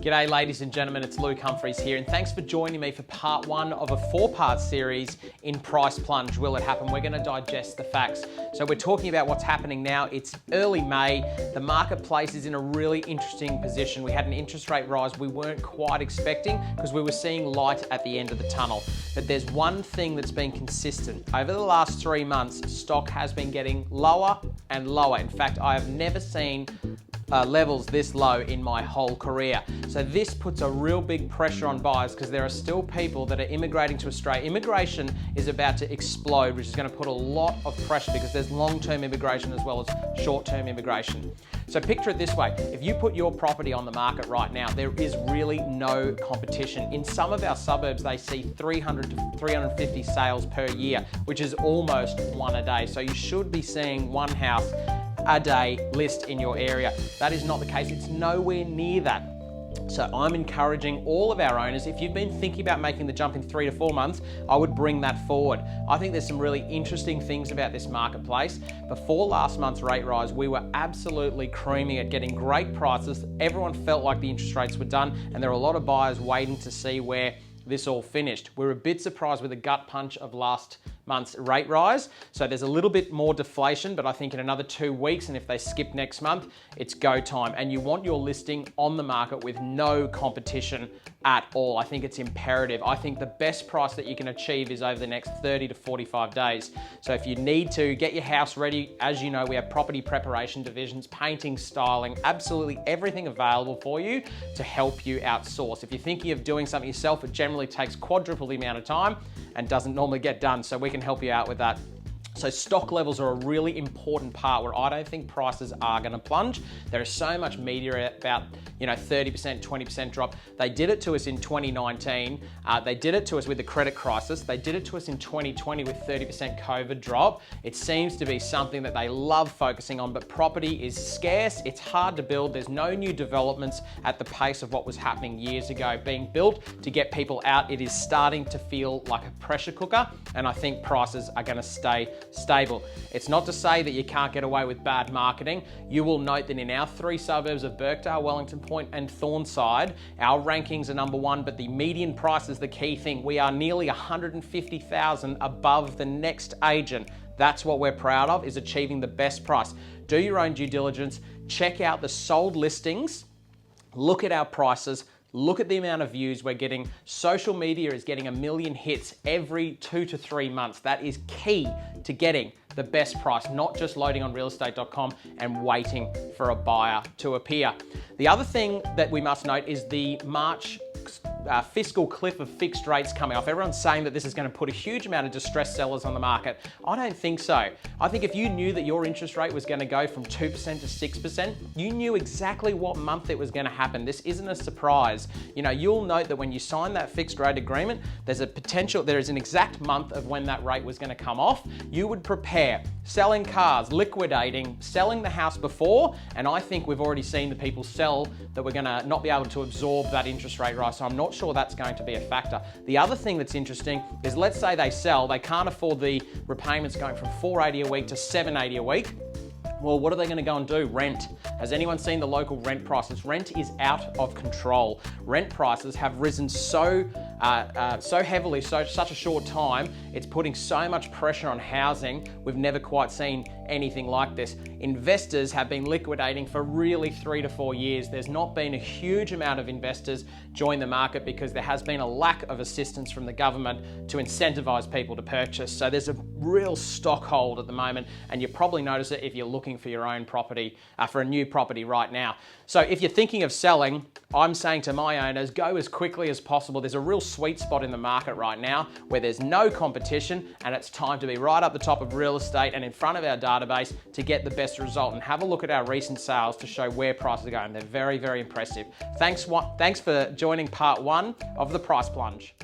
G'day ladies and gentlemen, it's Luke Humphreys here, and thanks for joining me for part one of a four-part series in Price Plunge. Will it happen? We're going to digest the facts. So we're talking about what's happening now. It's early May. The marketplace is in a really interesting position. We had an interest rate rise we weren't quite expecting because we were seeing light at the end of the tunnel. But there's one thing that's been consistent. Over the last 3 months, stock has been getting lower and lower. In fact, I have never seen levels this low in my whole career. So this puts a real big pressure on buyers because there are still people that are immigrating to Australia. Immigration is about to explode, which is going to put a lot of pressure because there's long-term immigration as well as short-term immigration. So picture it this way, if you put your property on the market right now, there is really no competition. In some of our suburbs, they see 300 to 350 sales per year, which is almost one a day. So you should be seeing one house a day list in your area. That is not the case. It's nowhere near that. So I'm encouraging all of our owners, if you've been thinking about making the jump in 3 to 4 months, I would bring that forward. I think there's some really interesting things about this marketplace. Before last month's rate rise, we were absolutely creaming at getting great prices. Everyone felt like the interest rates were done, and there were a lot of buyers waiting to see where this all finished. We're a bit surprised with the gut punch of last month's rate rise. So there's a little bit more deflation, but I think in another 2 weeks, and if they skip next month, it's go time. And you want your listing on the market with no competition at all. I think it's imperative. I think the best price that you can achieve is over the next 30 to 45 days. So if you need to get your house ready, as you know, we have property preparation divisions, painting, styling, absolutely everything available for you to help you outsource. If you're thinking of doing something yourself, it generally takes quadruple the amount of time and doesn't normally get done. So we can help you out with that. So stock levels are a really important part where I don't think prices are going to plunge. There is so much media about, 30%, 20% drop. They did it to us in 2019. They did it to us with the credit crisis. They did it to us in 2020 with 30% COVID drop. It seems to be something that they love focusing on, but property is scarce. It's hard to build. There's no new developments at the pace of what was happening years ago being built to get people out. It is starting to feel like a pressure cooker, and I think prices are going to stay stable. It's not to say that you can't get away with bad marketing. You will note that in our 3 suburbs of Birkdale, Wellington Point and Thornside, our rankings are number 1, but the median price is the key thing. We are nearly 150,000 above the next agent. That's what we're proud of, is achieving the best price. Do your own due diligence, check out the sold listings, look at our prices, look at the amount of views we're getting. Social media is getting 1 million hits every 2 to 3 months. That is key to getting the best price, not just loading on realestate.com and waiting for a buyer to appear. The other thing that we must note is the March fiscal cliff of fixed rates coming off. Everyone's saying that this is going to put a huge amount of distressed sellers on the market. I don't think so. I think if you knew that your interest rate was going to go from 2% to 6%, you knew exactly what month it was going to happen. This isn't a surprise. You'll note that when you sign that fixed rate agreement, there is an exact month of when that rate was going to come off. You would prepare, selling cars, liquidating, selling the house before, and I think we've already seen the people sell that we're going to not be able to absorb that interest rate rise. So I'm not sure that's going to be a factor. The other thing that's interesting is, let's say they sell, they can't afford the repayments going from $480 a week to $780 a week. Well, what are they going to go and do? Rent. Has anyone seen the local rent prices? Rent is out of control. Rent prices have risen so heavily, such a short time. It's putting so much pressure on housing. We've never quite seen anything like this. Investors have been liquidating for really 3 to 4 years. There's not been a huge amount of investors join the market because there has been a lack of assistance from the government to incentivize people to purchase. So there's a real stock hold at the moment, and you probably notice it if you're looking for your own property, for a new property right now. So if you're thinking of selling, I'm saying to my owners, go as quickly as possible. There's a real sweet spot in the market right now where there's no competition, and it's time to be right up the top of real estate and in front of our database to get the best result. And have a look at our recent sales to show where prices are going. They're very, very impressive. Thanks for joining part 1 of the Price Plunge.